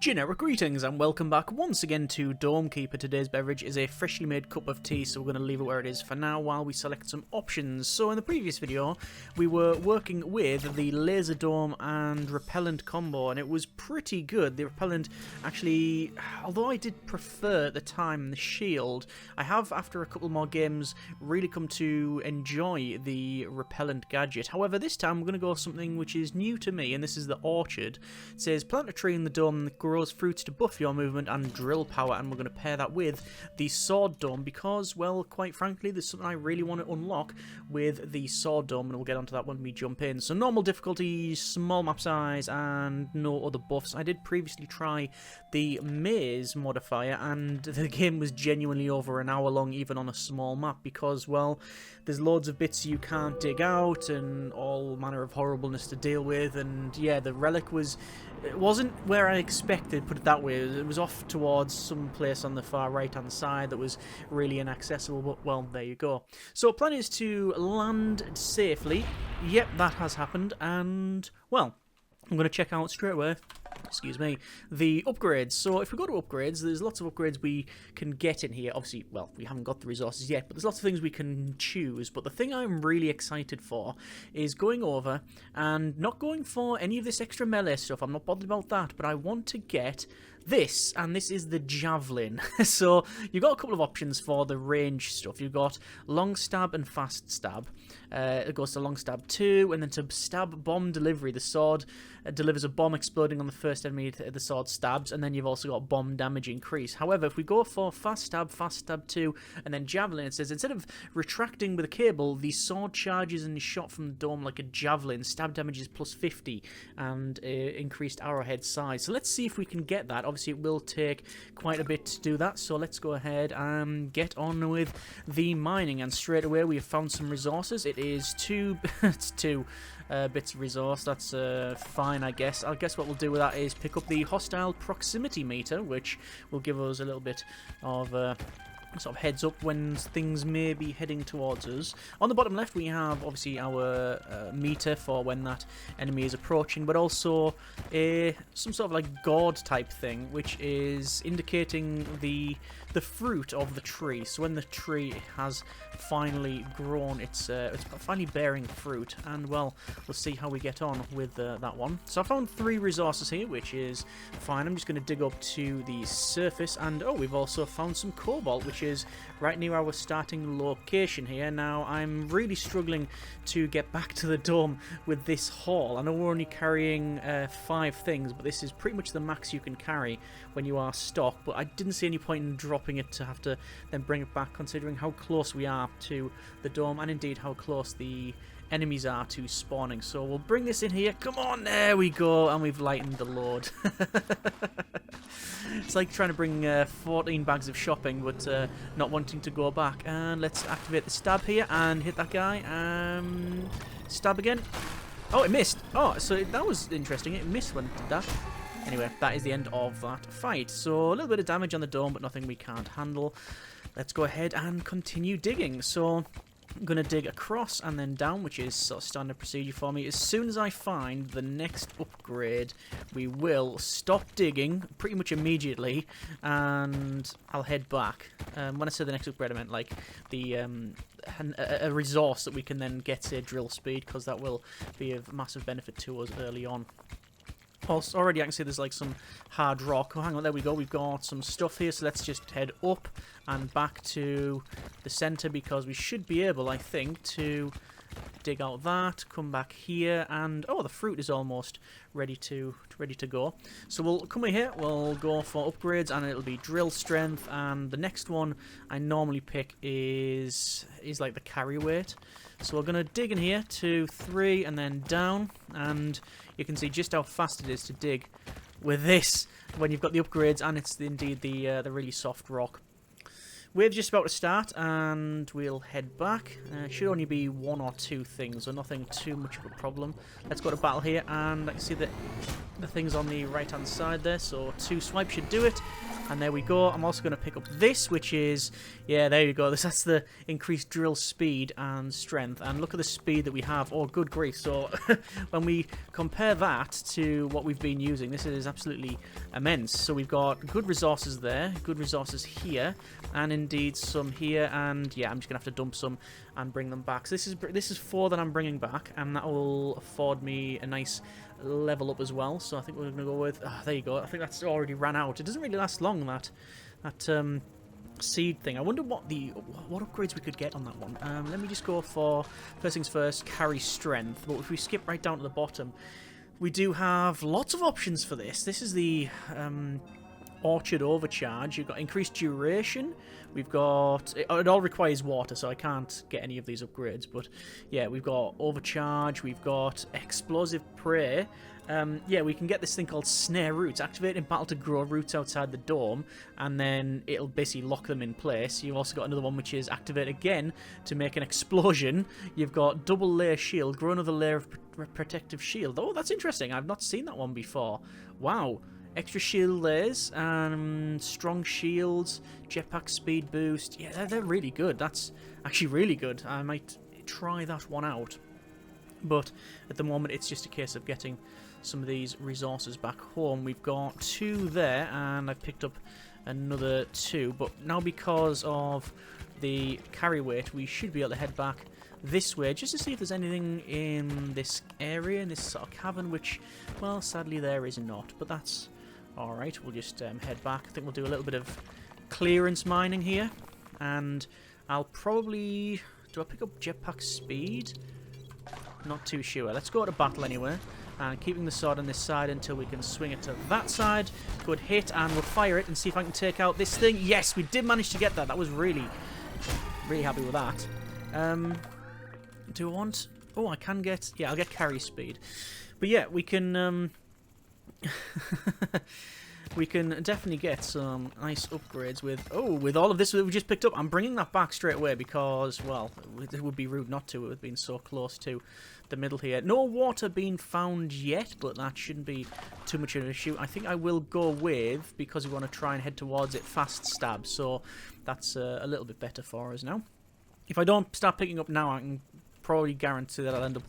Generic greetings and welcome back once again to Keeper. Today's beverage is a freshly made cup of tea, so we're going to leave it where it is for now while we select some options. So in the previous video we were working with the laser dome and repellent combo, and it was pretty good. The repellent actually, although I did prefer at the time the shield, I have after a couple more games really come to enjoy the repellent gadget. However, this time we're going to go something which is new to me, and this is the orchard. It says plant a tree in the dome that grows fruits to buff your movement and drill power, and we're going to pair that with the sword dome because, well, quite frankly, there's something I really want to unlock with the sword dome, and we'll get onto that when we jump in. So normal difficulty, small map size, and no other buffs. I did previously try the maze modifier, and the game was genuinely over an hour long, even on a small map, because, well, there's loads of bits you can't dig out and all manner of horribleness to deal with. And yeah, the relic it wasn't where I expected, put it that way. It was off towards some place on the far right hand side that was really inaccessible, but well, there you go. So plan is to land safely. Yep, that has happened, and well, I'm going to check out straight away, excuse me, the upgrades. So if we go to upgrades, there's lots of upgrades we can get in here. Obviously, well, we haven't got the resources yet, but there's lots of things we can choose. But the thing I'm really excited for is going over and not going for any of this extra melee stuff. I'm not bothered about that, but I want to get this, and this is the javelin. So you've got a couple of options for the range stuff. You've got long stab and fast stab. It goes to long stab 2, and then to stab bomb delivery, the sword delivers a bomb exploding on the first enemy the sword stabs, and then you've also got bomb damage increase. However, if we go for fast stab 2, and then javelin, it says instead of retracting with a cable, the sword charges and is shot from the dome like a javelin. Stab damage is plus 50 and increased arrowhead size. So let's see if we can get that. Obviously, it will take quite a bit to do that, so let's go ahead and get on with the mining. And straight away, we have found some resources. It is it's two bits of resource. That's fine, I guess. I guess what we'll do with that is pick up the hostile proximity meter, which will give us a little bit of sort of heads up when things may be heading towards us. On the bottom left we have obviously our meter for when that enemy is approaching, but also some sort of like gourd type thing, which is indicating the fruit of the tree. So when the tree has finally grown, it's finally bearing fruit, and well, we'll see how we get on with that one. So I found 3 resources here, which is fine. I'm just going to dig up to the surface, and oh, we've also found some cobalt, which is right near our starting location here. Now, I'm really struggling to get back to the dome with this haul. I know we're only carrying 5 things, but this is pretty much the max you can carry when you are stock, but I didn't see any point in dropping it to have to then bring it back, considering how close we are to the dome, and indeed how close the enemies are to spawning. So we'll bring this in here. Come on, there we go, and we've lightened the load. It's like trying to bring 14 bags of shopping, but not wanting to go back. And let's activate the stab here and hit that guy. Stab again. Oh, it missed. Oh, so that was interesting. It missed when it did that. Anyway, that is the end of that fight. So a little bit of damage on the dome, but nothing we can't handle. Let's go ahead and continue digging. So I'm going to dig across and then down, which is sort of standard procedure for me. As soon as I find the next upgrade, we will stop digging pretty much immediately, and I'll head back. When I say the next upgrade, I meant like the a resource that we can then get, say, drill speed, because that will be of massive benefit to us early on. Also, already I can see there's like some hard rock. Oh, hang on, there we go. We've got some stuff here, so let's just head up and back to the center, because we should be able, I think, to dig out that, come back here, and oh, the fruit is almost ready to go. So we'll come in here, we'll go for upgrades, and it'll be drill strength, and the next one I normally pick is like the carry weight. So we're going to dig in here to 3 and then down, and you can see just how fast it is to dig with this when you've got the upgrades, and it's indeed the really soft rock. Wave's just about to start, and we'll head back. It should only be 1 or 2 things, so nothing too much of a problem. Let's go to battle here, and I can see that the thing's on the right-hand side there, so 2 swipes should do it. And there we go. I'm also going to pick up this, which is... Yeah, there you go. That's the increased drill speed and strength. And look at the speed that we have. Oh, good grief. So when we compare that to what we've been using, this is absolutely immense. So we've got good resources there, good resources here, and indeed some here. And yeah, I'm just going to have to dump some and bring them back. So this is 4 that I'm bringing back, and that will afford me a nice level up as well. So I think we're going to go with... Oh, there you go. I think that's already ran out. It doesn't really last long, that seed thing. I wonder what upgrades we could get on that one. Let me just go for, first things first, carry strength. But if we skip right down to the bottom, we do have lots of options for this. This is the Orchard Overcharge. You've got increased duration. We've got... It all requires water, so I can't get any of these upgrades. But yeah, we've got Overcharge. We've got Explosive Prey. Yeah, we can get this thing called Snare Roots. Activate in battle to grow roots outside the dome, and then it'll basically lock them in place. You've also got another one which is Activate again to make an explosion. You've got Double Layer Shield. Grow another layer of protective shield. Oh, that's interesting. I've not seen that one before. Wow. Extra shield layers, strong shields, jetpack speed boost. Yeah, they're really good. That's actually really good. I might try that one out. But at the moment, it's just a case of getting some of these resources back home. We've got 2 there, and I've picked up another 2. But now because of the carry weight, we should be able to head back this way, just to see if there's anything in this area, in this sort of cavern, which, well, sadly there is not. But that's... Alright, we'll just head back. I think we'll do a little bit of clearance mining here. And I'll probably... Do I pick up jetpack speed? Not too sure. Let's go to battle anyway. And keeping the sword on this side until we can swing it to that side. Good hit, and we'll fire it and see if I can take out this thing. Yes, we did manage to get that. That was really happy with that. Do I want... Oh, I can get... Yeah, I'll get carry speed. But yeah, we can... we can definitely get some nice upgrades with all of this that we just picked up. I'm bringing that back straight away because, well, it would be rude not to. It would have been so close to the middle here. No water being found yet, but that shouldn't be too much of an issue. I think I will go with, because we want to try and head towards it, fast stab. So that's a little bit better for us now. If I don't start picking up now, I can probably guarantee that I'll end up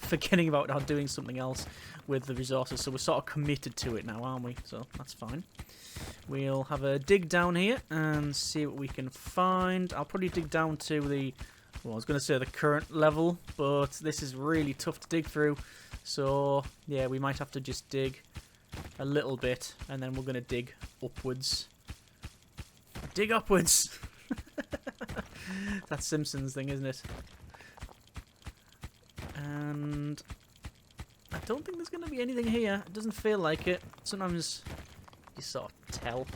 forgetting about or doing something else with the resources. So we're sort of committed to it now, aren't we? So that's fine. We'll have a dig down here and see what we can find. I'll probably dig down to the... Well, I was going to say the current level, but this is really tough to dig through. So, yeah, we might have to just dig a little bit, and then we're going to dig upwards. Dig upwards! That's Simpsons thing, isn't it? And I don't think there's going to be anything here. It doesn't feel like it. Sometimes you sort of tell.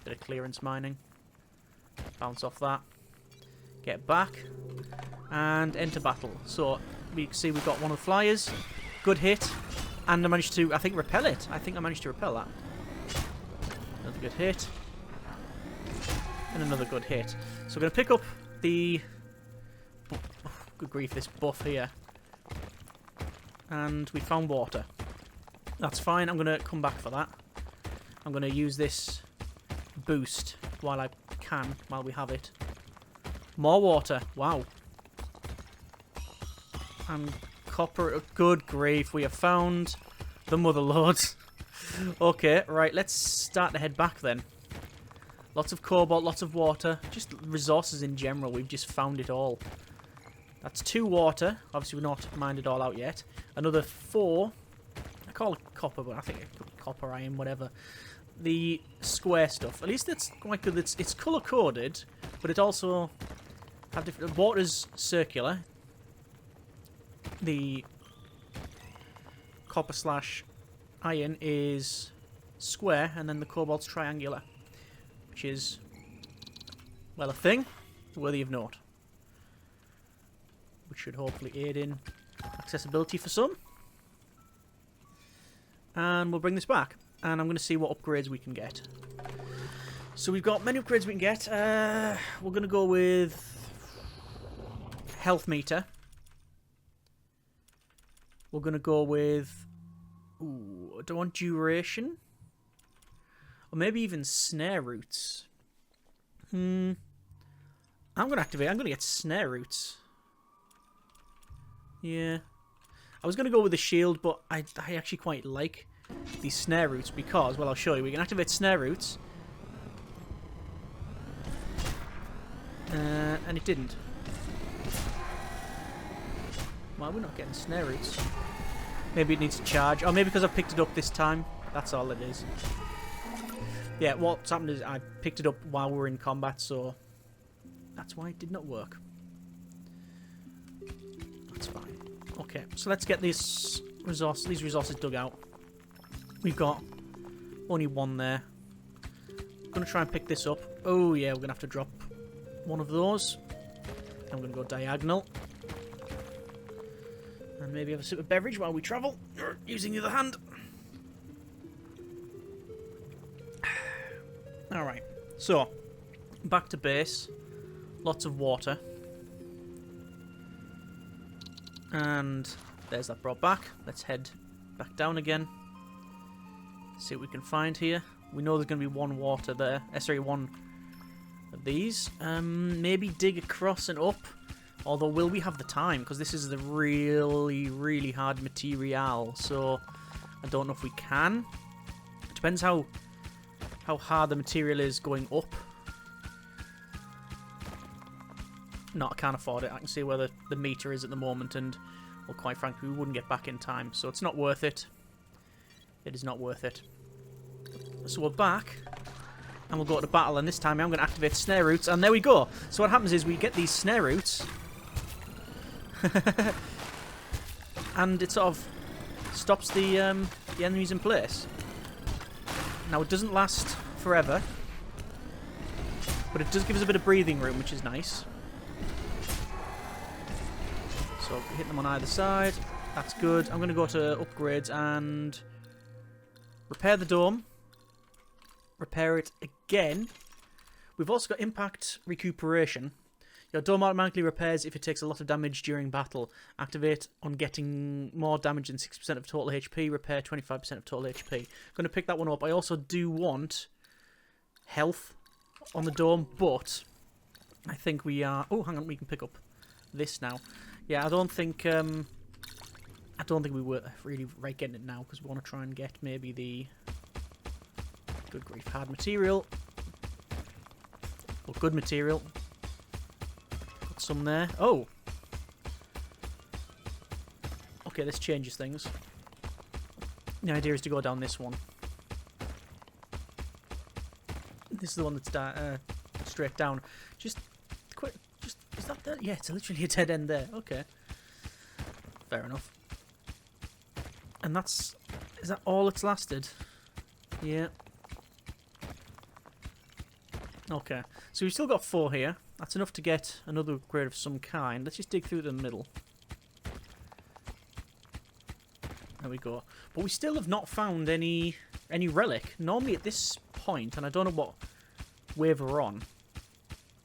Bit of clearance mining. Bounce off that. Get back. And enter battle. So we can see we've got one of the flyers. Good hit. And I managed to, I think, repel it. I think I managed to repel that. Another good hit. And another good hit. So we're going to pick up the... Oh, good grief, this buff here. And we found water. That's fine. I'm going to come back for that. I'm going to use this boost while I can, while we have it. More water. Wow. And copper. Good grief. We have found the mother loads. Okay, right. Let's start to head back then. Lots of cobalt, lots of water. Just resources in general. We've just found it all. That's 2 water. Obviously, we've not mined it all out yet. Another 4. I call it copper, but I think copper, iron, whatever. The square stuff. At least that's quite good. It's colour-coded, but it also have different... The water's circular. The copper/iron is square, and then the cobalt's triangular, which is, well, a thing worthy of note, which should hopefully aid in accessibility for some. And we'll bring this back, and I'm going to see what upgrades we can get. So we've got many upgrades we can get. We're going to go with health meter. We're going to go with do I want duration? Or maybe even snare roots? I'm going to activate... I'm going to get snare roots. Yeah. I was going to go with the shield, but I actually quite like these snare roots because... Well, I'll show you. We can activate snare roots. And it didn't. Why are we not getting snare roots? Maybe it needs to charge. Or maybe because I picked it up this time. That's all it is. Yeah, what's happened is I picked it up while we were in combat, so that's why it did not work. That's fine. Okay, so let's get these resources dug out. We've got only one there. I'm going to try and pick this up. Oh yeah, we're going to have to drop one of those. I'm going to go diagonal. And maybe have a sip of beverage while we travel, using the other hand. Alright, so, back to base. Lots of water. And there's that brought back. Let's head back down again. See what we can find here. We know there's going to be one water there. Sorry, one of these. Maybe dig across and up. Although, will we have the time? Because this is the really, really hard material. So, I don't know if we can. It depends how hard the material is going up. No, I can't afford it. I can see where the meter is at the moment, and, well, quite frankly, we wouldn't get back in time. So it's not worth it. It is not worth it. So we're back, and we'll go to battle, and this time I'm going to activate snare roots, and there we go. So what happens is we get these snare roots, and it sort of stops the enemies in place. Now, it doesn't last forever, but it does give us a bit of breathing room, which is nice. So, hit them on either side. That's good. I'm going to go to upgrades and repair the dome. Repair it again. We've also got impact recuperation. Your dome automatically repairs if it takes a lot of damage during battle. Activate on getting more damage than 6% of total HP. Repair 25% of total HP. I'm going to pick that one up. I also do want health on the dome, but I think we are... Oh, hang on, we can pick up this now. Yeah, I don't think we were really right getting it now, because we want to try and get maybe the... Good grief, hard material. Or good material. Got some there. Oh! Okay, this changes things. The idea is to go down this one. This is the one that's straight down. Just quick, is that there? Yeah, it's literally a dead end there. Okay. Fair enough. And is that all it's lasted? Yeah. Okay, so we've still got 4 here. That's enough to get another upgrade of some kind. Let's just dig through the middle. There we go. But we still have not found any relic. Normally at this point, and I don't know what wave we're on.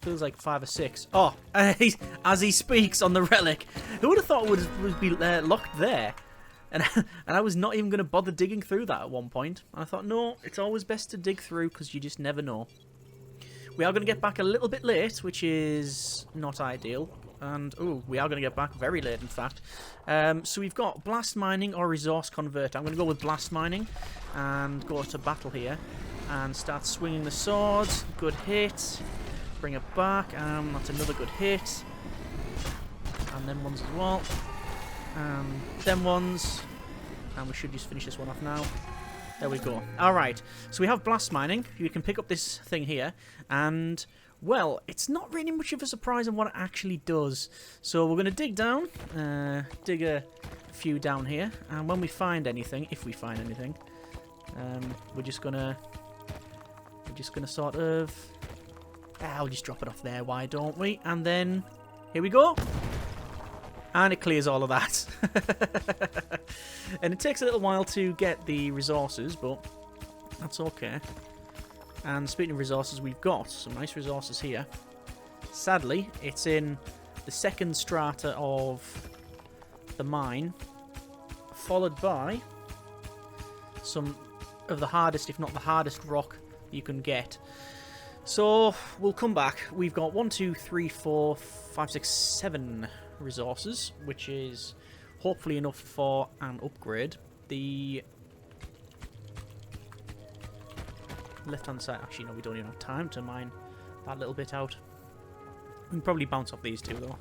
Feels like 5 or 6. Oh, as he speaks on the relic. Who would have thought it would be locked there? And I was not even going to bother digging through that at one point. And I thought, no, it's always best to dig through because you just never know. We are going to get back a little bit late, which is not ideal. And, oh, we are going to get back very late, in fact. So we've got blast mining or resource converter. I'm going to go with blast mining and go to battle here. And start swinging the swords. Good hit. Bring it back. That's another good hit. And them ones as well. And them ones. And we should just finish this one off now. There we go. Alright, so we have blast mining. You can pick up this thing here. And, well, it's not really much of a surprise on what it actually does. So we're going to dig down. Dig a few down here. And when we find anything, if we find anything, we're just going to sort of... I'll just drop it off there, why don't we? And then, here we go. And it clears all of that. And it takes a little while to get the resources, but that's okay. And speaking of resources, we've got some nice resources here. Sadly, it's in the second strata of the mine, followed by some of the hardest, if not the hardest rock you can get. So we'll come back. We've got 1, 2, 3, 4, 5, 6, 7 resources, which is hopefully enough for an upgrade. The left-hand side... Actually, no, we don't even have time to mine that little bit out. We can probably bounce off these two, though.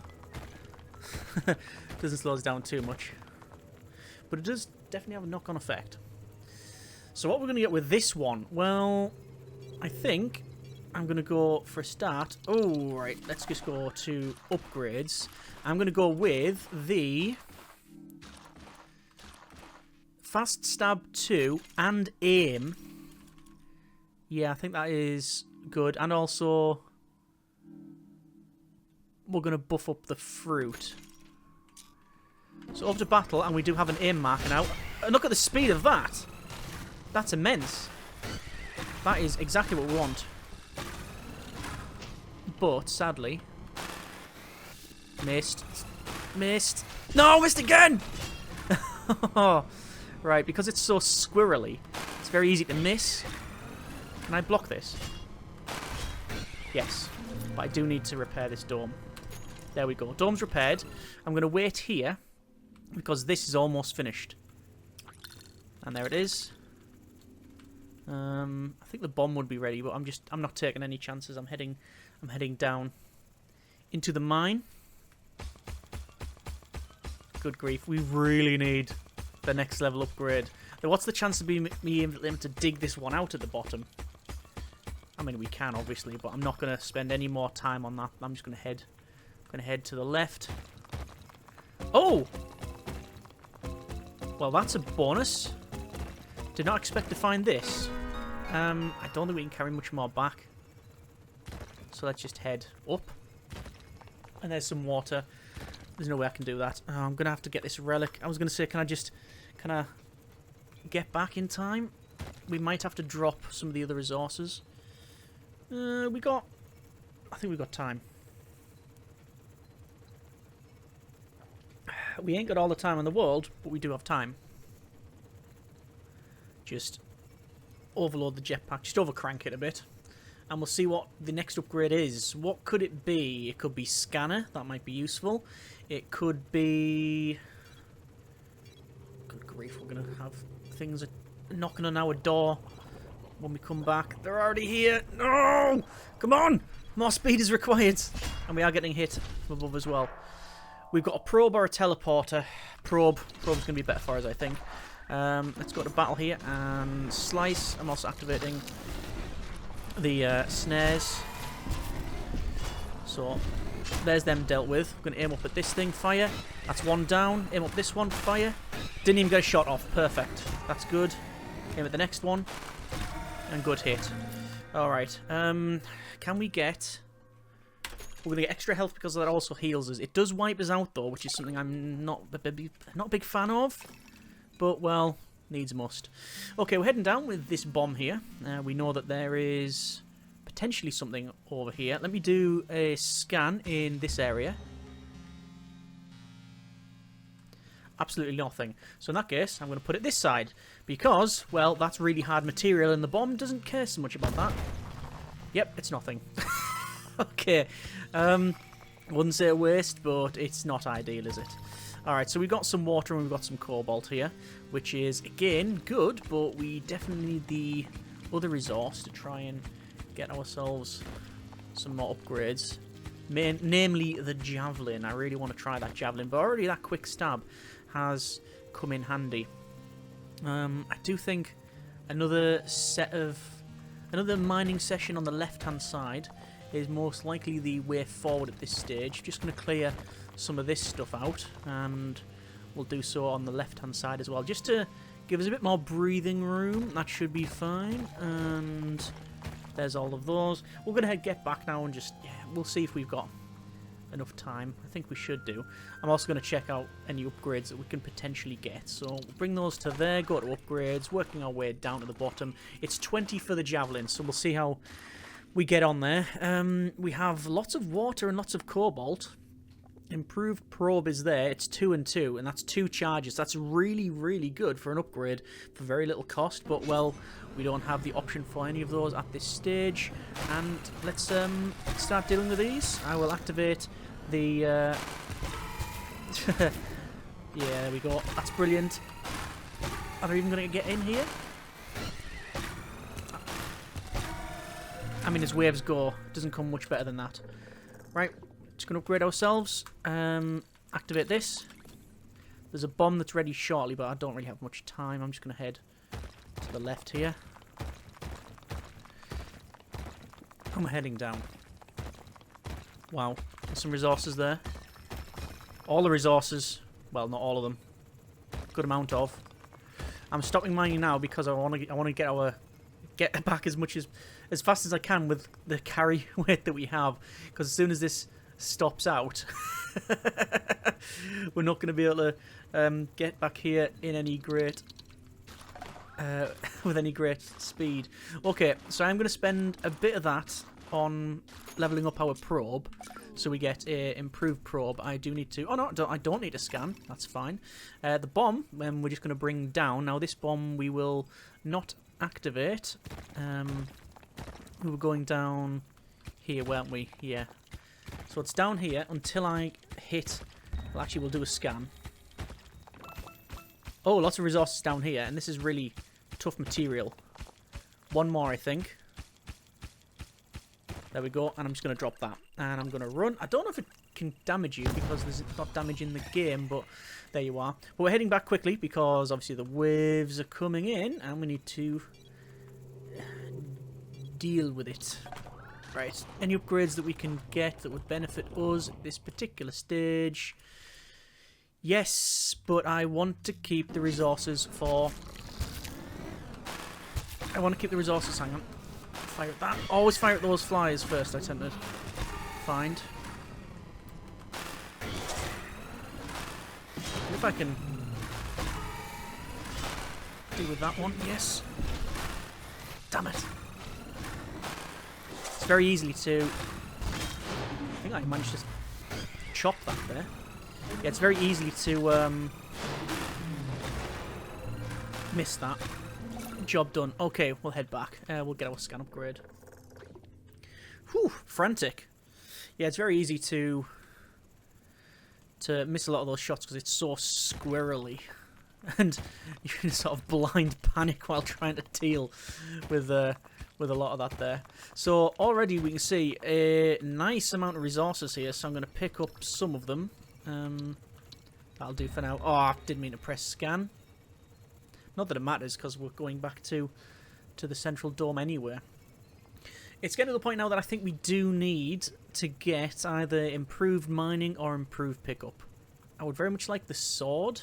Doesn't slow us down too much. But it does definitely have a knock-on effect. So what we're going to get with this one? Well, I think I'm going to go for a start. Oh, right. Let's just go to upgrades. I'm going to go with the Fast Stab 2 and Aim. Yeah, I think that is good. And also, we're going to buff up the fruit. So over to battle, and we do have an aim marker now. And look at the speed of that. That's immense. That is exactly what we want. But, sadly... Missed. Missed. No, missed again! Right, because it's so squirrely, it's very easy to miss. Can I block this? Yes. But I do need to repair this dome. There we go. Dome's repaired. I'm going to wait here, because this is almost finished. And there it is. I think the bomb would be ready, but I'm not taking any chances. I'm heading down into the mine. Good grief, we really need the next level upgrade. Now, what's the chance of me able to dig this one out at the bottom? I mean, we can obviously, but I'm not going to spend any more time on that. I'm just going to head to the left. Oh! Well, that's a bonus. Did not expect to find this. I don't think we can carry much more back. So let's just head up. And there's some water. There's no way I can do that. I'm going to have to get this relic. I was going to say, can I get back in time? We might have to drop some of the other resources. I think we got time. We ain't got all the time in the world, but we do have time. Just overload the jetpack, just overcrank it a bit, and we'll see what the next upgrade is. What could it be? It could be scanner, that might be useful. It could be... Good grief, we're going to have things knocking on our door when we come back. They're already here. No! Come on! More speed is required. And we are getting hit from above as well. We've got a probe or a teleporter. Probe's going to be better for us, I think. Let's go to battle here and slice. I'm also activating the snares. So there's them dealt with. I'm going to aim up at this thing, fire. That's one down. Aim up this one, fire. Didn't even get a shot off. Perfect. That's good. Aim at the next one. And good hit. Alright. Can we get... We're going to get extra health because that also heals us. It does wipe us out though, which is something I'm not a big fan of. But, well, needs must. Okay, we're heading down with this bomb here. We know that there is potentially something over here. Let me do a scan in this area. Absolutely nothing. So in that case, I'm going to put it this side. Because, well, that's really hard material and the bomb doesn't care so much about that. Yep, it's nothing. Okay. Wouldn't say a waste, but it's not ideal, is it? Alright, so we've got some water and we've got some cobalt here, which is, again, good, but we definitely need the other resource to try and get ourselves some more upgrades. Namely, the javelin. I really want to try that javelin, but already that quick stab has come in handy. I do think another mining session on the left-hand side is most likely the way forward at this stage. Just going to clear some of this stuff out, and we'll do so on the left-hand side as well, just to give us a bit more breathing room. That should be fine, and there's all of those. We're going to get back now and just, yeah, we'll see if we've got enough time. I think we should do. I'm also going to check out any upgrades that we can potentially get. So we'll bring those to there, go to upgrades, working our way down to the bottom. It's 20 for the javelin, so we'll see how we get on there. We have lots of water and lots of cobalt. Improved probe is there. It's 2 and 2, and that's 2 charges. That's really, really good for an upgrade for very little cost. But, well, we don't have the option for any of those at this stage. And let's start dealing with these. I will activate the... yeah, there we go. That's brilliant. Are they even going to get in here? I mean, as waves go, it doesn't come much better than that. Right. Just going to upgrade ourselves. Activate this. There's a bomb that's ready shortly, but I don't really have much time. I'm just going to head to the left here. I'm heading down. Wow. There's some resources there. All the resources. Well, not all of them. Good amount of. I'm stopping mining now because I want to get back as fast as I can with the carry weight that we have. Because as soon as this stops out, we're not going to be able to get back here in any great with any great speed. Okay, so I'm going to spend a bit of that on leveling up our probe, so we get a improved probe. I do need to. Oh no, I don't need a scan. That's fine. The bomb, we're just going to bring down. Now this bomb we will not activate. We were going down here, weren't we? Yeah. So it's down here until I hit... Well, actually, we'll do a scan. Oh, lots of resources down here, and this is really tough material. One more, I think. There we go, and I'm just going to drop that. And I'm going to run. I don't know if it can damage you, because there's not damage in the game, but there you are. But we're heading back quickly, because obviously the waves are coming in, and we need to deal with it. Right, any upgrades that we can get that would benefit us at this particular stage? Yes, but I want to keep the resources for... I want to keep the resources, hang on. Fire at that. Always fire at those flies first, I tend to find. If I can deal with that one, yes. Damn it. It's very easily to... I think I managed to chop that there. Yeah, it's very easily to miss that. Job done. Okay, we'll head back. We'll get our scan upgrade. Whew, frantic. Yeah, it's very easy to miss a lot of those shots because it's so squirrely. And you can sort of blind panic while trying to deal with a lot of that there. So already we can see a nice amount of resources here, so I'm going to pick up some of them. That'll do for now. Oh, I didn't mean to press scan. Not that it matters, because we're going back to the central dome anyway. It's getting to the point now that I think we do need to get either improved mining or improved pickup. I would very much like the sword.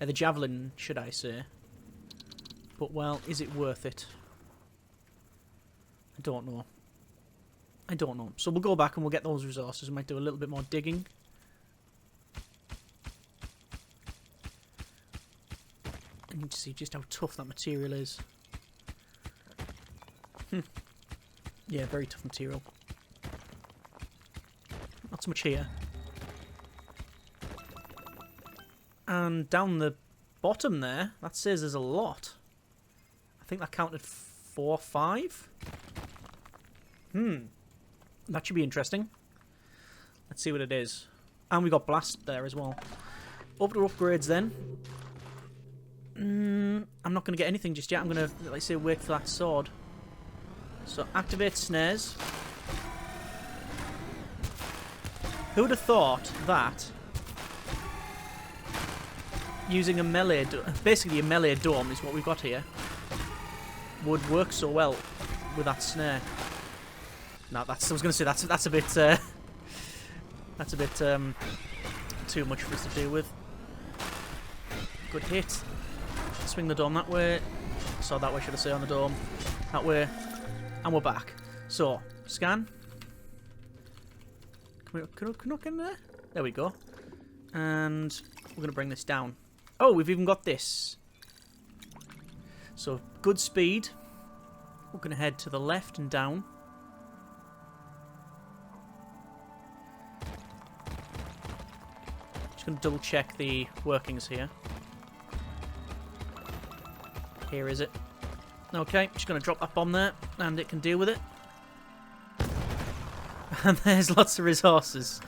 The javelin, should I say. But, well, is it worth it? I don't know. I don't know. So we'll go back and we'll get those resources. We might do a little bit more digging. I need to see just how tough that material is. Yeah, very tough material. Not so much here. And down the bottom there, that says there's a lot. I think that counted 4 or 5. That should be interesting. Let's see what it is. And we got blast there as well. Up to upgrades then. I'm not going to get anything just yet. I'm going to, like I say, wait for that sword. So activate snares. Who would have thought that using a melee, basically a melee dome is what we've got here, would work so well with that snare? No, that's, I was going to say that's a bit too much for us to deal with. Good hit. Swing the dome that way. So that way, should I say, on the dome. That way. And we're back. So, scan. Can we knock in there? There we go. And we're going to bring this down. Oh, we've even got this. So, good speed. We're going to head to the left and down. Just going to double check the workings here. Here is it. Okay, just going to drop that bomb there, and it can deal with it. And there's lots of resources.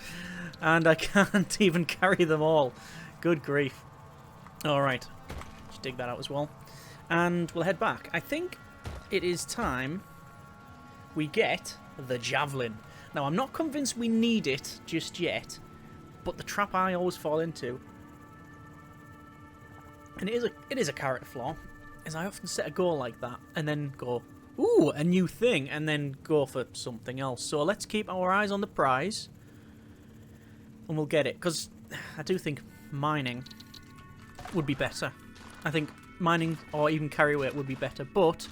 And I can't even carry them all. Good grief. Alright. Just dig that out as well. And we'll head back. I think it is time we get the javelin. Now, I'm not convinced we need it just yet, but the trap I always fall into, and it is a character flaw, is I often set a goal like that and then go, ooh, a new thing, and then go for something else. So let's keep our eyes on the prize, and we'll get it, because I do think mining would be better. I think mining or even carry weight would be better, but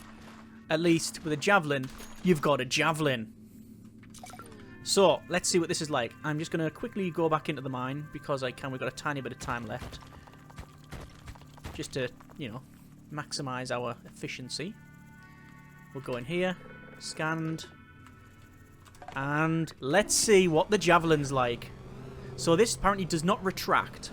at least with a javelin, you've got a javelin. So let's see what this is like. I'm just going to quickly go back into the mine because I can. We've got a tiny bit of time left, just to, you know, maximize our efficiency. We'll go in here, scanned, and let's see what the javelin's like. So this apparently does not retract.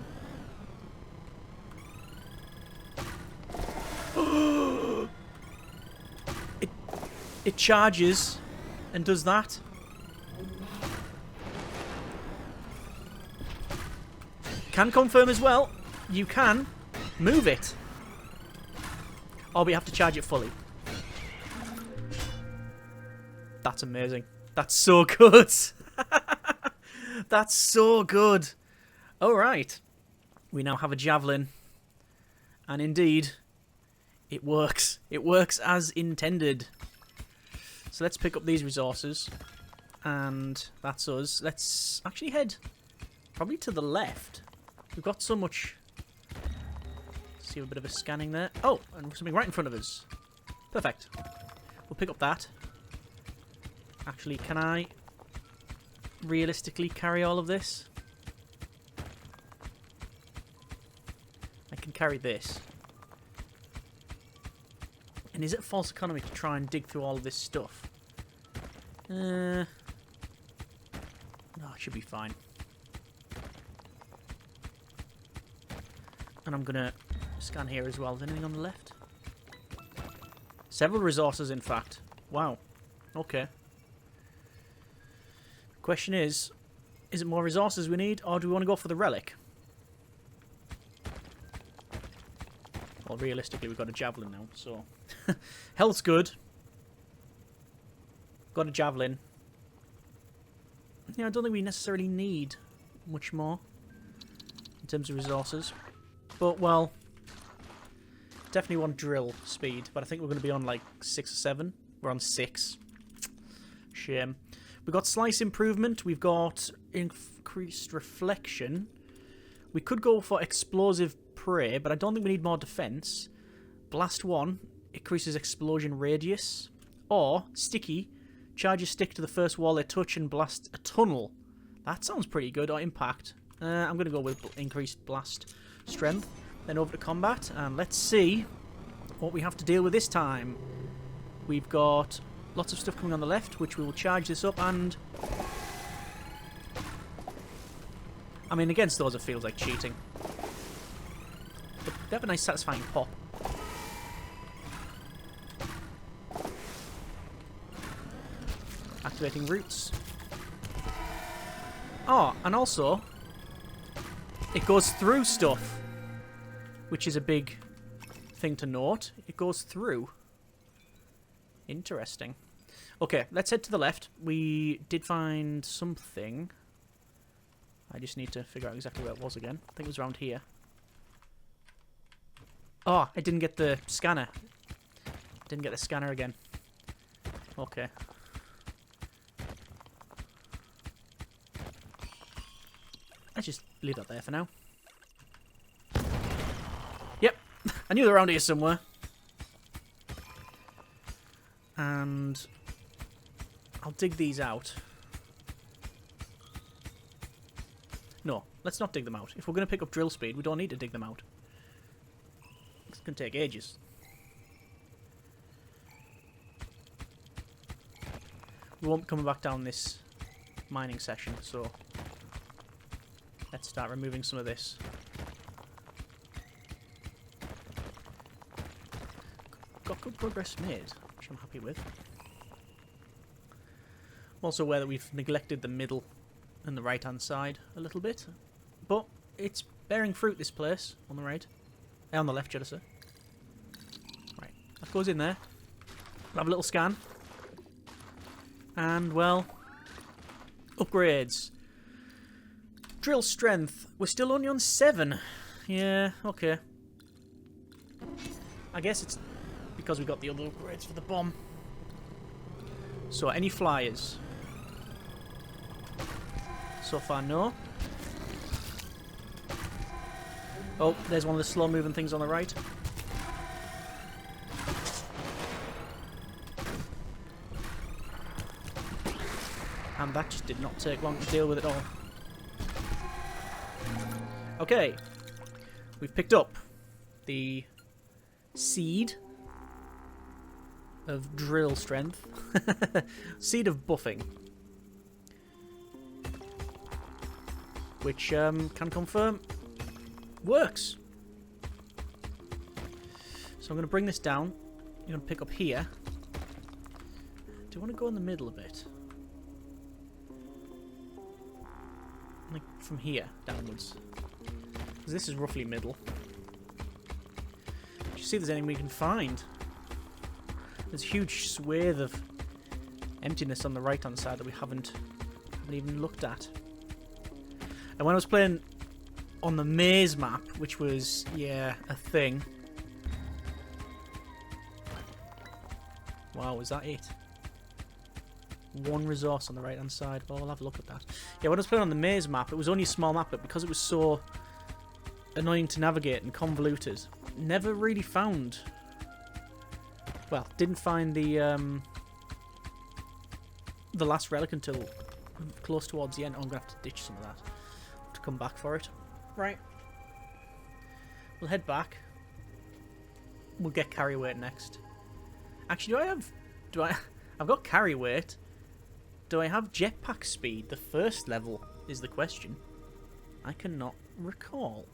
It charges and does that. Can confirm as well, you can move it. Or we have to charge it fully. That's amazing. That's so good. That's so good. Alright. We now have a javelin. And indeed, it works. It works as intended. So let's pick up these resources. And that's us. Let's actually head probably to the left. We've got so much. See a bit of a scanning there. Oh, and something right in front of us. Perfect. We'll pick up that. Actually, can I realistically carry all of this? I can carry this. And is it false economy to try and dig through all of this stuff? No, it should be fine. And I'm gonna scan here as well. Is anything on the left? Several resources, in fact. Wow. Okay. Question is it more resources we need, or do we want to go for the relic? Well, realistically, we've got a javelin now, so... Health's good. Got a javelin. Yeah, I don't think we necessarily need much more in terms of resources. But, well, definitely want drill speed, but I think we're going to be on like 6 or 7. We're on 6. Shame. We've got slice improvement. We've got increased reflection. We could go for explosive prey, but I don't think we need more defense. Blast 1 increases explosion radius. Or sticky. Charge a stick to the first wall they touch and blast a tunnel. That sounds pretty good. Or impact. I'm going to go with increased blast strength. Then over to combat. And let's see what we have to deal with this time. We've got lots of stuff coming on the left, which we will charge this up and... I mean, against those it feels like cheating. But they have a nice satisfying pop. Activating roots. Oh, and also, it goes through stuff, which is a big thing to note. It goes through. Interesting. Okay, let's head to the left. We did find something. I just need to figure out exactly where it was again. I think it was around here. Oh, I didn't get the scanner. Didn't get the scanner again. Okay. Let's just leave that there for now. Yep, I knew they were around here somewhere. And I'll dig these out. No, let's not dig them out. If we're going to pick up drill speed, we don't need to dig them out. It's going to take ages. We won't be coming back down this mining session, so... Let's start removing some of this. Got good progress made, which I'm happy with. I'm also aware that we've neglected the middle and the right-hand side a little bit. But it's bearing fruit, this place, on the right. On the left, should I say. Right, that goes in there. We'll have a little scan. And, well, upgrades. Drill strength. We're still only on 7. Yeah, okay. I guess it's because we got the other upgrades for the bomb. So, any flyers? So far, no. Oh, there's one of the slow-moving things on the right. And that just did not take long to deal with at all. Okay. We've picked up the seed of drill strength. Seed of buffing. Which can confirm works. So I'm going to bring this down. You're going to pick up here. Do you want to go in the middle a bit? Like from here downwards. Because this is roughly middle. Just see if there's anything we can find. There's a huge swathe of emptiness on the right hand side that we haven't even looked at. And when I was playing on the maze map, which was, yeah, a thing. Wow, is that it? One resource on the right hand side. Well, I'll have a look at that. Yeah, when I was playing on the maze map, it was only a small map, but because it was so annoying to navigate and convoluted, never really found... Well, didn't find the last relic until close towards the end. Oh, I'm going to have to ditch some of that to come back for it. Right. We'll head back. We'll get carry weight next. Actually, I've got carry weight. Do I have jetpack speed? The first level is the question. I cannot recall.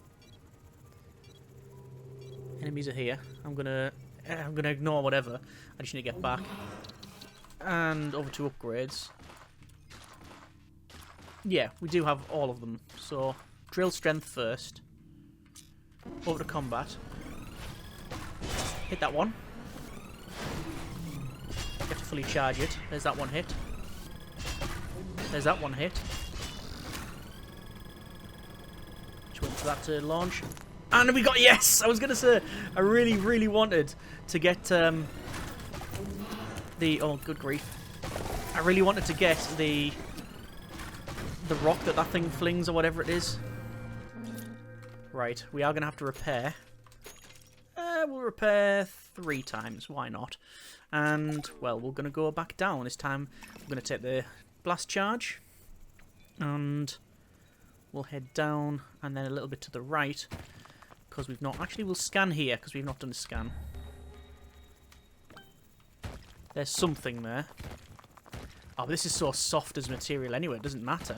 Enemies are here. I'm gonna ignore whatever. I just need to get back. And over to upgrades. Yeah, we do have all of them. So, drill strength first. Over to combat. Hit that one. You have to fully charge it. There's that one hit. There's that one hit. Just wait for that to launch. And we got, yes! I was going to say, I really, really wanted to get the, oh, good grief. I really wanted to get the rock that thing flings or whatever it is. Right, we are going to have to repair. We'll repair 3 times, why not? And, well, we're going to go back down. This time, we're going to take the blast charge. And we'll head down and then a little bit to the right. Because we've not... Actually, we'll scan here because we've not done a scan. There's something there. Oh, but this is so soft as material anyway. It doesn't matter.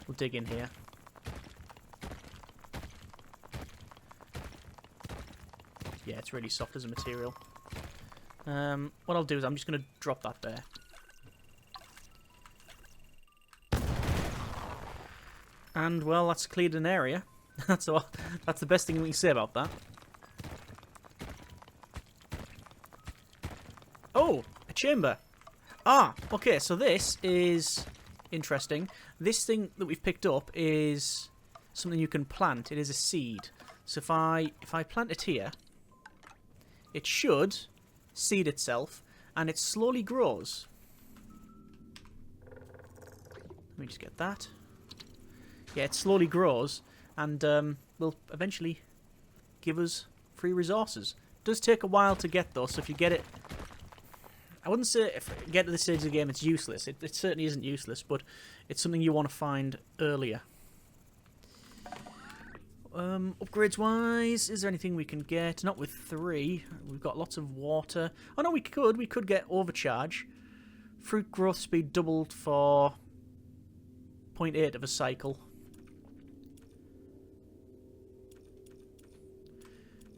We'll dig in here. Yeah, it's really soft as a material. What I'll do is I'm just going to drop that there. And, well, that's cleared an area. That's the best thing we can say about that. Oh, a chamber. Ah, okay, so this is interesting. This thing that we've picked up is something you can plant. It is a seed. So if I plant it here, it should seed itself, and it slowly grows. Let me just get that. Yeah, it slowly grows, and will eventually give us free resources. It does take a while to get, though, so if you get it... I wouldn't say if you get to this stage of the game it's useless. It certainly isn't useless, but it's something you want to find earlier. Upgrades-wise, is there anything we can get? Not with 3. We've got lots of water. Oh, no, we could get overcharge Fruit growth speed doubled for 0.8 of a cycle.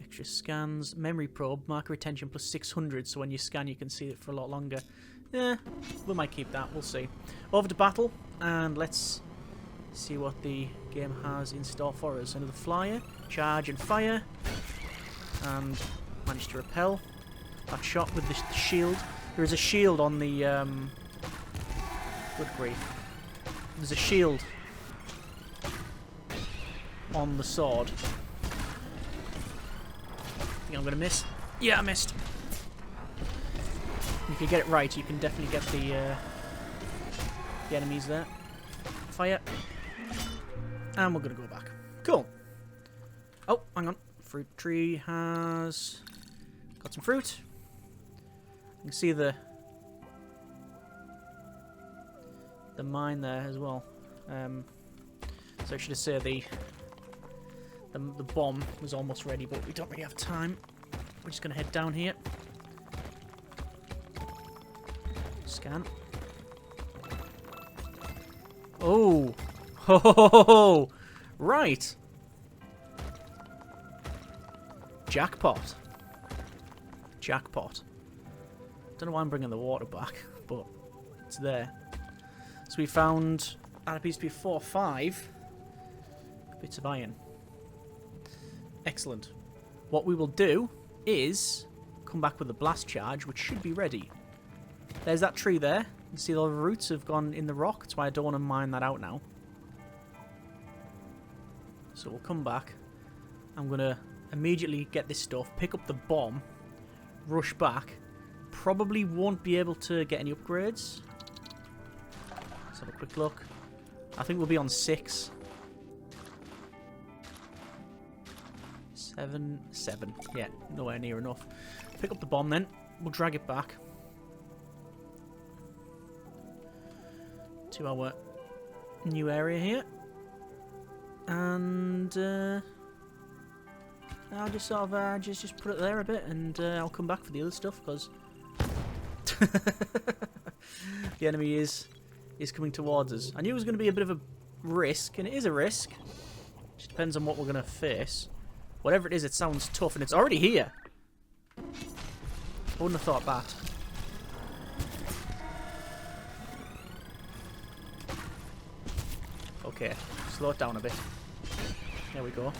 Extra scans. Memory probe. Marker retention plus 600, so when you scan you can see it for a lot longer. Yeah, we might keep that. We'll see. Over to battle, and let's see what the game has in store for us. Another flyer. Charge and fire. And managed to repel that shot with the shield. There is a shield on the... good grief. There's a shield on the sword. I think I'm going to miss. Yeah, I missed. If you get it right, you can definitely get the enemies there. Fire. And we're going to go back. Cool. Oh, hang on. Fruit tree has got some fruit. You can see the mine there as well. So I should have said the bomb was almost ready, but we don't really have time. We're just going to head down here. Scan. Oh! Ho ho ho ho! Right! Jackpot. Jackpot. Don't know why I'm bringing the water back, but it's there. So we found, that appears to be 4 or 5 bits of iron. Excellent. What we will do is come back with a blast charge, which should be ready. There's that tree there. You see all the roots have gone in the rock. That's why I don't want to mine that out now. So we'll come back. I'm going to immediately get this stuff, pick up the bomb, rush back. Probably won't be able to get any upgrades. Let's have a quick look. I think we'll be on 6. 7. Yeah, nowhere near enough. Pick up the bomb then. We'll drag it back to our new area here. And I'll just sort of just put it there a bit, and I'll come back for the other stuff, because the enemy is coming towards us. I knew it was going to be a bit of a risk, and it is a risk. Just depends on what we're going to face. Whatever it is, it sounds tough, and it's already here. I wouldn't have thought that. Okay, slow it down a bit. There we go.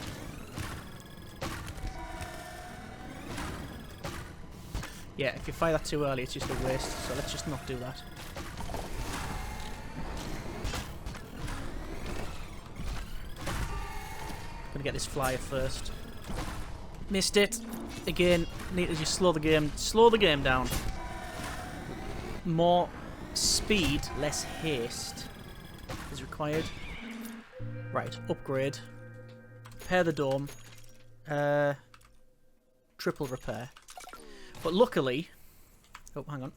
Yeah, if you fire that too early, it's just a waste, so let's just not do that. Gonna get this flyer first. Missed it. Again, need to just slow the game down. More speed, less haste is required. Right, upgrade. Repair the dome. Triple repair. But luckily... Oh, hang on.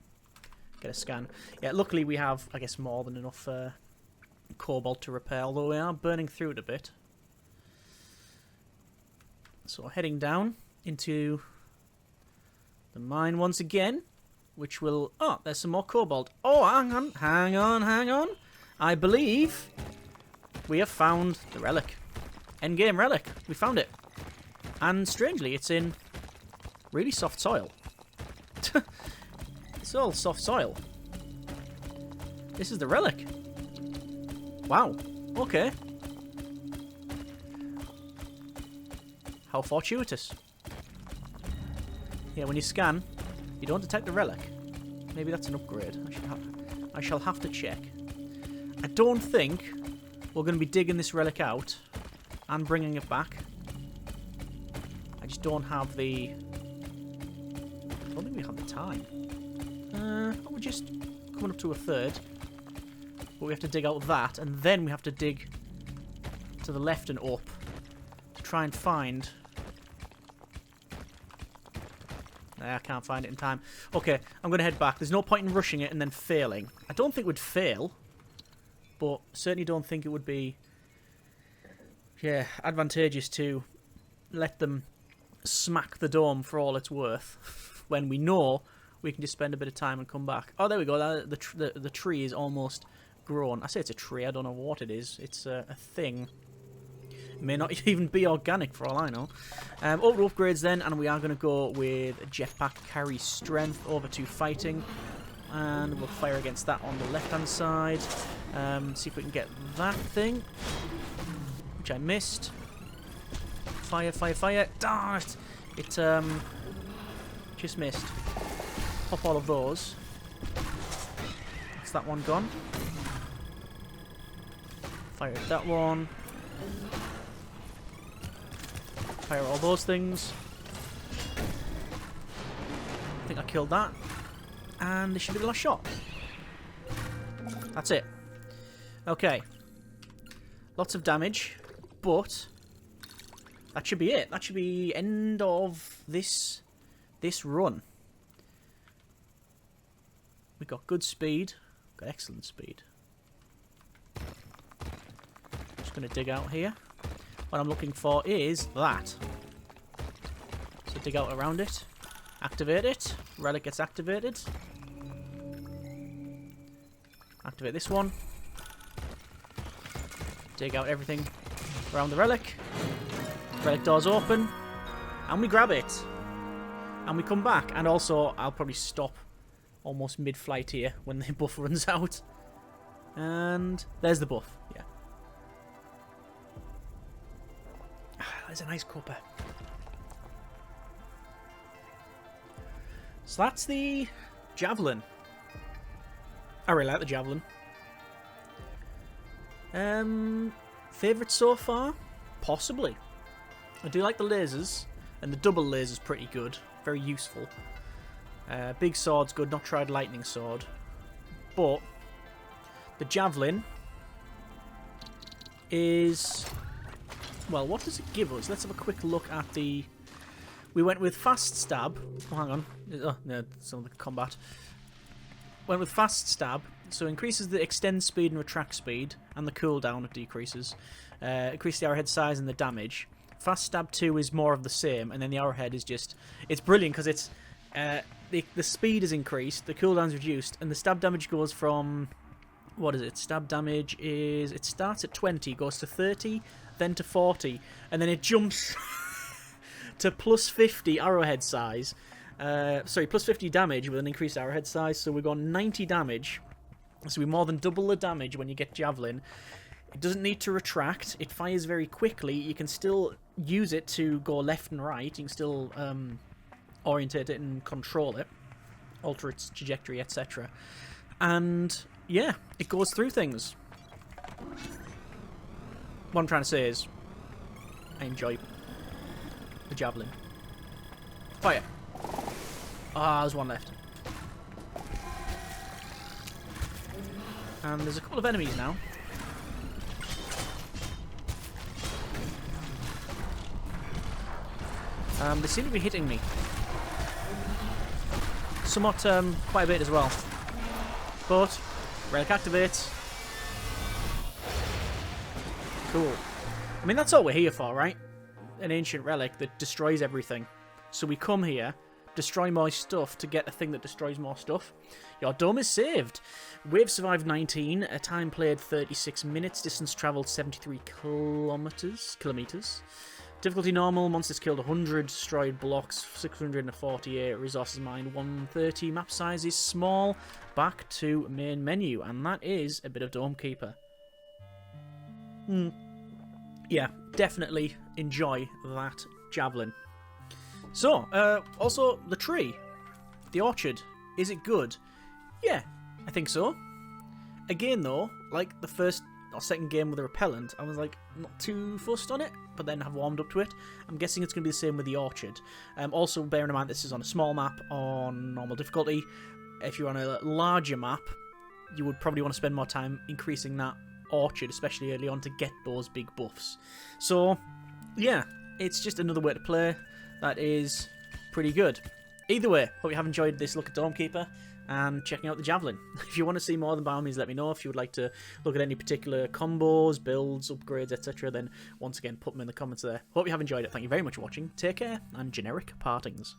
Get a scan. Yeah, luckily we have, I guess, more than enough cobalt to repair, although we are burning through it a bit. So heading down into the mine once again, which will... Oh, there's some more cobalt. Oh, hang on. I believe we have found the relic. Endgame relic. We found it. And strangely, it's in really soft soil. It's all soft soil. This is the relic. Wow. Okay. How fortuitous. Yeah, when you scan, you don't detect the relic. Maybe that's an upgrade. I shall have to check. I don't think we're going to be digging this relic out and bringing it back. I just don't have the... I don't think we have the time. We're just coming up to a third. But we have to dig out that, and then we have to dig to the left and up to try and find... I can't find it in time. Okay, I'm going to head back. There's no point in rushing it and then failing. I don't think we'd fail, but certainly don't think it would be, yeah, advantageous to let them smack the dome for all it's worth when we know we can just spend a bit of time and come back. Oh, there we go. The tree is almost grown. I say it's a tree. I don't know what it is. It's a thing. It may not even be organic for all I know. Over to upgrades then, and we are going to go with jetpack carry strength over to fighting. And we'll fire against that on the left-hand side. See if we can get that thing, which I missed. Fire, fire, fire. Darn it! It just missed. Pop all of those. That's that one gone. Fire at that one. Fire all those things. I think I killed that. And this should be the last shot. That's it. Okay. Lots of damage, but that should be it. That should be end of this run. We got good speed. Got excellent speed. Just going to dig out here. What I'm looking for is that. So dig out around it. Activate it. Relic gets activated. Activate this one. Dig out everything around the relic. Relic doors open. And we grab it. And we come back. And also, I'll probably stop almost mid-flight here when the buff runs out. And there's the buff. Yeah. There's a nice cuppa. So that's the javelin. I really like the javelin. Favourite so far? Possibly. I do like the lasers, and the double laser's pretty good. Very useful. Big sword's good, not tried lightning sword. But the javelin is... Well, what does it give us? Let's have a quick look at the... We went with fast stab. Oh, hang on. Oh, no, it's not the combat. Went with fast stab, so increases the extend speed and retract speed, and the cooldown it decreases. Increase the arrowhead size and the damage. Fast stab 2 is more of the same, and then the arrowhead is just... It's brilliant because it's... the speed is increased, the cooldown's reduced, and the stab damage goes from... What is it? Stab damage is... It starts at 20, goes to 30, then to 40, and then it jumps to plus 50 arrowhead size. Sorry, plus 50 damage with an increased arrowhead size, so we've got 90 damage. So we more than double the damage when you get javelin. It doesn't need to retract, it fires very quickly, you can still use it to go left and right, you can still orientate it and control it, alter its trajectory, etc. And yeah, it goes through things. What I'm trying to say is, I enjoy the javelin. Fire! Ah, there's one left. And there's a couple of enemies now. They seem to be hitting me. Somewhat, quite a bit as well. But, relic activates. Cool. I mean, that's all we're here for, right? An ancient relic that destroys everything. So we come here, destroy more stuff to get a thing that destroys more stuff. Your dome is saved. Wave survived 19, a time played 36 minutes, distance travelled 73 kilometers. Difficulty normal, monsters killed 100, destroyed blocks 648, resources mined 130, map size is small. Back to main menu, and that is a bit of Dome Keeper. Yeah, definitely enjoy that javelin. So, also the tree, the orchard, is it good? Yeah, I think so. Again though, like the first or second game with the repellent, I was like not too fussed on it, but then I've warmed up to it. I'm guessing it's going to be the same with the orchard. Also bearing in mind this is on a small map on normal difficulty. If you're on a larger map, you would probably want to spend more time increasing that orchard, especially early on, to get those big buffs. So yeah, it's just another way to play that is pretty good. Either way, hope you have enjoyed this look at Dome Keeper and checking out the javelin. If you want to see more, then by all means let me know. If you would like to look at any particular combos, builds, upgrades, etc., then once again put them in the comments there. Hope you have enjoyed it. Thank you very much for watching. Take care, and generic partings.